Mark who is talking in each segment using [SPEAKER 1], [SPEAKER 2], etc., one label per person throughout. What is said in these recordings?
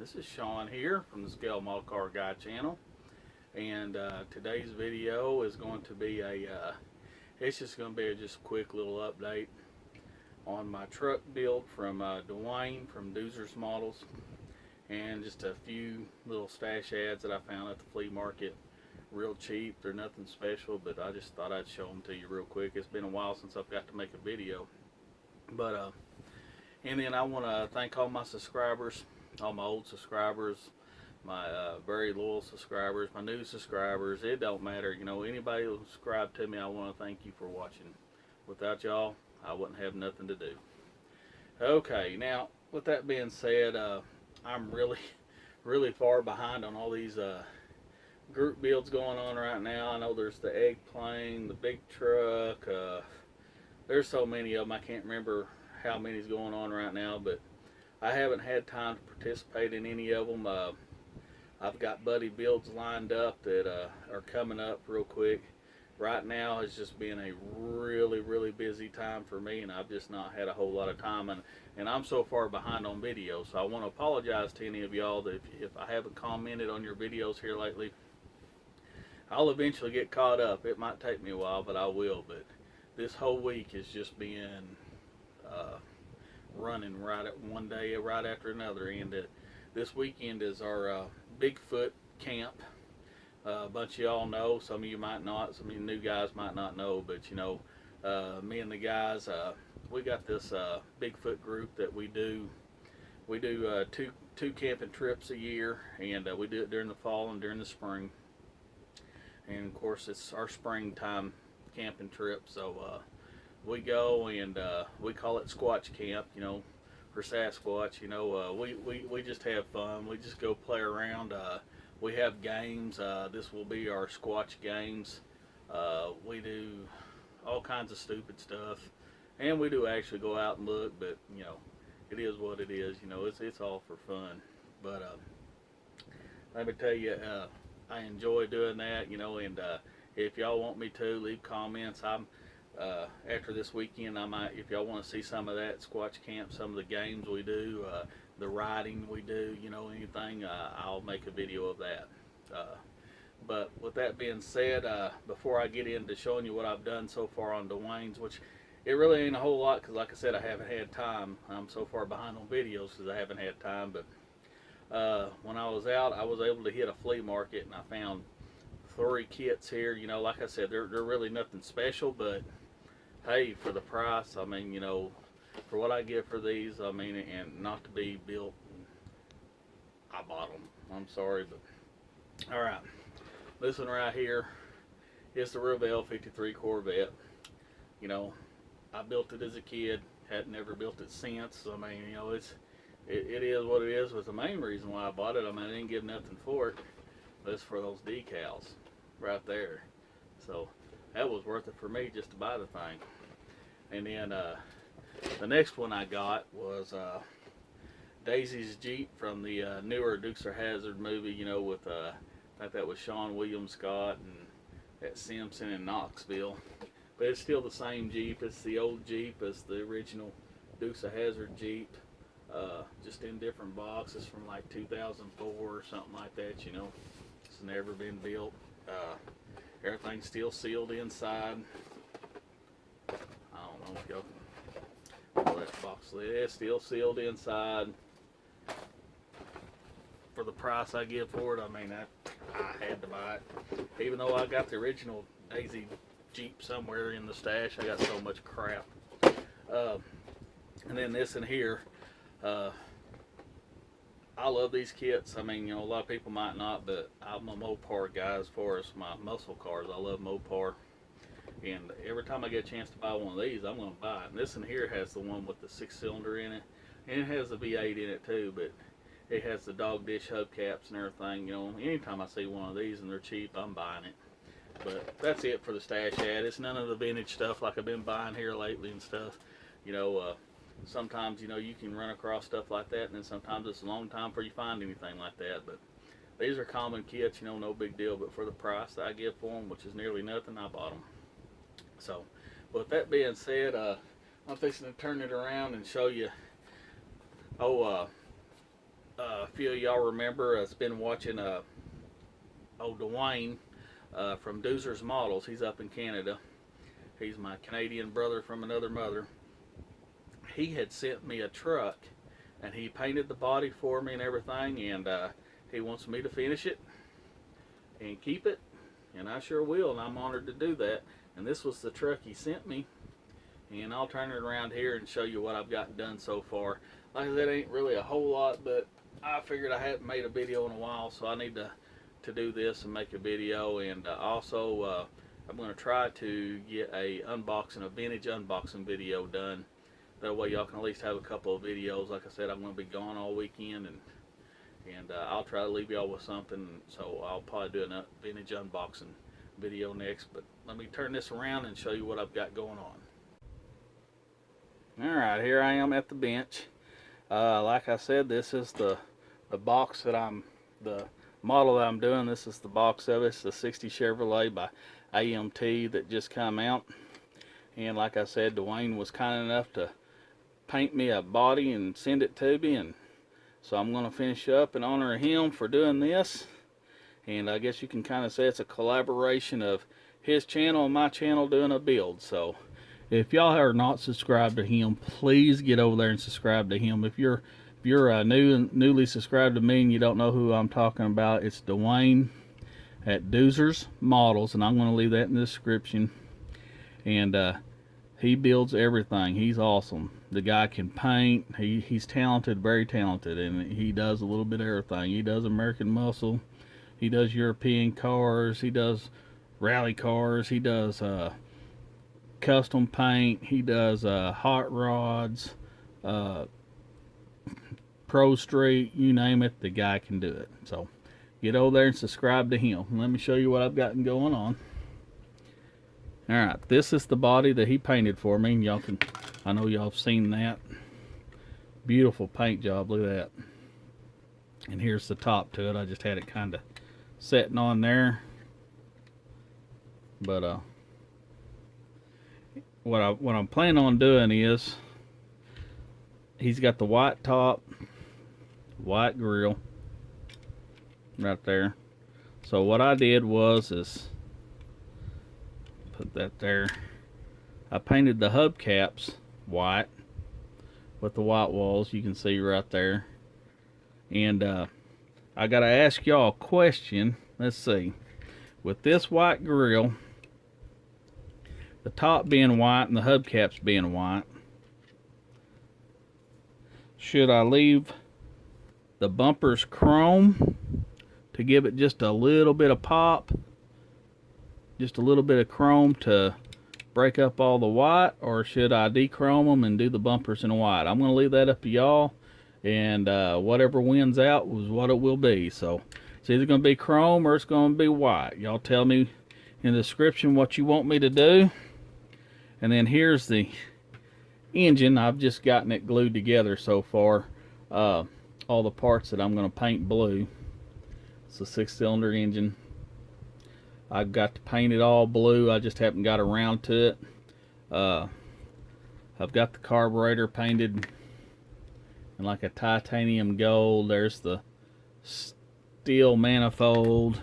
[SPEAKER 1] This is Sean here from the Scale Model Car Guy channel, and today's video is going to be it's just going to be just a quick little update on my truck build from Dwayne from Doozer's Models, and just a few little stash ads that I found at the flea market, real cheap. They're nothing special, but I just thought I'd show them to you real quick. It's been a while since I've got to make a video, but and then I want to thank all my subscribers, all my old subscribers, my very loyal subscribers, my new subscribers. It don't matter, you know, anybody who subscribed to me, I want to thank you for watching. Without y'all, I wouldn't have nothing to do. Okay, now with that being said, I'm really far behind on all these group builds going on right now. I know there's the egg plane, the big truck, there's so many of them I can't remember how many's going on right now, but I haven't had time to participate in any of them. I've got buddy builds lined up that are coming up real quick. Right now it's just been a really busy time for me, and I've just not had a whole lot of time, and I'm so far behind on videos, so I want to apologize to any of y'all that if I haven't commented on your videos here lately. I'll eventually get caught up. It might take me a while, but I will. But this whole week has just been running right at one day right after another, and this weekend is our Bigfoot camp. A bunch of y'all know, some of you might not, some of you new guys might not know, but you know, me and the guys, we got this Bigfoot group that we do two camping trips a year, and we do it during the fall and during the spring, and of course it's our springtime camping trip, so we go and we call it Squatch camp, you know, for Sasquatch. You know, we just have fun. We just go play around. We have games. This will be our Squatch games. We do all kinds of stupid stuff, and we do actually go out and look. But you know, it is what it is. You know, it's all for fun. But let me tell you, I enjoy doing that. You know, and if y'all want me to, leave comments. After this weekend, I might, if y'all want to see some of that Squatch camp, some of the games we do, the riding we do, you know, anything, I'll make a video of that. But with that being said, before I get into showing you what I've done so far on Dwayne's, which it really ain't a whole lot, because like I said, I haven't had time. I'm so far behind on videos because I haven't had time. But when I was out, I was able to hit a flea market, and I found 3 kits here. You know, like I said, they're really nothing special, but hey, for the price, I mean, you know, for what I get for these, I mean, and not to be built, I bought them. I'm sorry, but all right. This one right here is the Revell 53 Corvette. You know, I built it as a kid, hadn't never built it since. I mean, you know, it is what it is. But the main reason why I bought it, I mean, I didn't give nothing for it, but it's for those decals right there. So that was worth it for me just to buy the thing. And then the next one I got was Daisy's Jeep from the newer Dukes of Hazzard movie, you know, with I think that was Sean William Scott and that Simpson in Knoxville. But it's still the same Jeep. It's the old Jeep as the original Dukes of Hazzard Jeep, just in different boxes from like 2004 or something like that, you know. It's never been built. Everything's still sealed inside. I don't know if y'all can pull that box lid. It's still sealed inside. For the price I give for it, I mean, I had to buy it. Even though I got the original Daisy Jeep somewhere in the stash, I got so much crap. And then this in here, I love these kits. I mean, you know, a lot of people might not, but I'm a Mopar guy as far as my muscle cars. I love Mopar. And every time I get a chance to buy one of these, I'm going to buy it. And this in here has the one with the 6-cylinder in it. And it has the V8 in it too, but it has the dog dish hubcaps and everything. You know, anytime I see one of these and they're cheap, I'm buying it. But that's it for the stash ad. It's none of the vintage stuff like I've been buying here lately and stuff. You know, sometimes, you know, you can run across stuff like that, and then sometimes it's a long time before you find anything like that. But these are common kits, you know, no big deal. But for the price that I give for them, which is nearly nothing, I bought them. So, with that being said, I'm fixing to turn it around and show you. a few of y'all remember has been watching old Dwayne from Doozer's Models. He's up in Canada. He's my Canadian brother from another mother. He had sent me a truck, and he painted the body for me and everything, and he wants me to finish it and keep it, and I sure will, and I'm honored to do that. And this was the truck he sent me, and I'll turn it around here and show you what I've gotten done so far. Like I said, ain't really a whole lot, but I figured I hadn't made a video in a while, so I need to do this and make a video. And also I'm going to try to get a vintage unboxing video done. That way y'all can at least have a couple of videos. Like I said, I'm going to be gone all weekend, and I'll try to leave y'all with something. So I'll probably do a vintage unboxing video next. But let me turn this around and show you what I've got going on. Alright, here I am at the bench. Like I said, this is the box that the model that I'm doing. This is the box of it. It's the 60 Chevrolet by AMT that just come out. And like I said, Dwayne was kind enough to paint me a body and send it to me, and so I'm going to finish up in honor of him for doing this. And I guess you can kind of say it's a collaboration of his channel and my channel doing a build. So if y'all are not subscribed to him, please get over there and subscribe to him. If you're newly subscribed to me and you don't know who I'm talking about, it's Dwayne at Doozer's Models, and I'm going to leave that in the description. And he builds everything. He's awesome. The guy can paint. He's talented, very talented, and he does a little bit of everything. He does American muscle. He does European cars. He does rally cars. He does custom paint. He does hot rods, Pro Street, you name it, the guy can do it. So get over there and subscribe to him. Let me show you what I've got going on. Alright, this is the body that he painted for me. Y'all can, I know y'all have seen that. Beautiful paint job, look at that. And here's the top to it. I just had it kind of setting on there. But what I'm planning on doing is, he's got the white top, white grill right there. So what I did is put that there. I painted the hubcaps white with the white walls, you can see right there. And I gotta ask y'all a question. Let's see, with this white grill, the top being white and the hubcaps being white, should I leave the bumpers chrome to give it just a little bit of pop, just a little bit of chrome to break up all the white, or should I dechrome them and do the bumpers in white? I'm going to leave that up to y'all, and whatever wins out was what it will be. So it's either going to be chrome or it's going to be white. Y'all tell me in the description what you want me to do. And then here's the engine. I've just gotten it glued together so far. All the parts that I'm going to paint blue. It's a 6-cylinder engine. I've got to paint it all blue. I just haven't got around to it. I've got the carburetor painted in like a titanium gold. There's the steel manifold,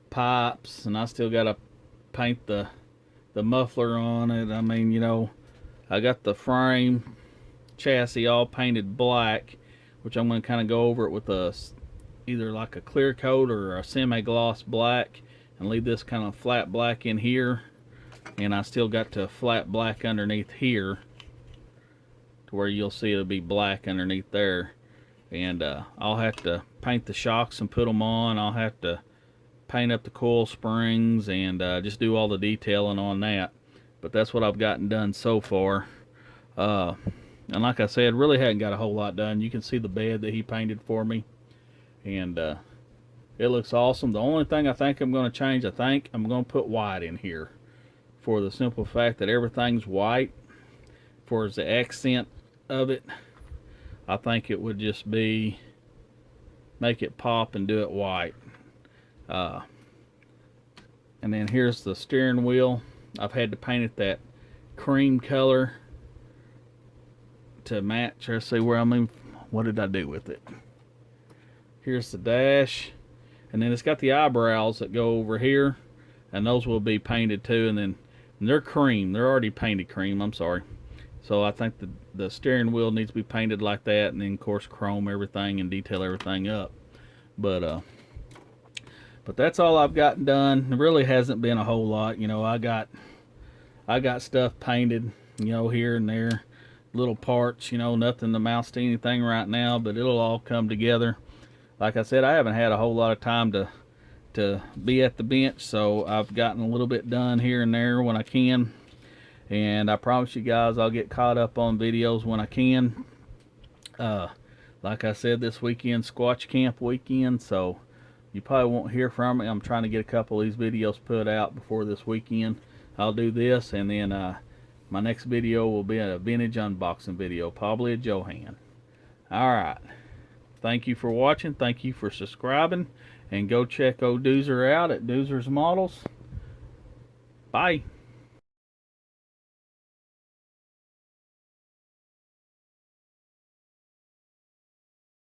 [SPEAKER 1] pipes, and I still got to paint the muffler on it. I mean, you know, I got the frame chassis all painted black, which I'm going to kind of go over it with either like a clear coat or a semi-gloss black, and leave this kind of flat black in here. And I still got to flat black underneath here, to where you'll see it'll be black underneath there. And I'll have to paint the shocks and put them on. I'll have to paint up the coil springs and just do all the detailing on that. But that's what I've gotten done so far. And like I said, really hadn't got a whole lot done. You can see the bed that he painted for me, and it looks awesome. The only thing I think I'm going to change, I think I'm going to put white in here, for the simple fact that everything's white. For the accent of it, I think it would just be, make it pop and do it white. And then here's the steering wheel. I've had to paint it that cream color to match. Let's see where what did I do with it? Here's the dash, and then it's got the eyebrows that go over here, and those will be painted too. And then they're cream. They're already painted cream. I'm sorry. So I think the steering wheel needs to be painted like that, and then of course chrome everything and detail everything up. But that's all I've gotten done. There really hasn't been a whole lot. You know, I got stuff painted, you know, here and there, little parts, you know, nothing amounts to anything right now, but it'll all come together. Like I said, I haven't had a whole lot of time to be at the bench, so I've gotten a little bit done here and there when I can. And I promise you guys I'll get caught up on videos when I can. Like I said, this weekend Squatch camp weekend, so you probably won't hear from me. I'm trying to get a couple of these videos put out before this weekend. I'll do this, and then my next video will be a vintage unboxing video, probably a Johan. Alright, thank you for watching, thank you for subscribing, and go check old Doozer out at Doozer's Models. Bye.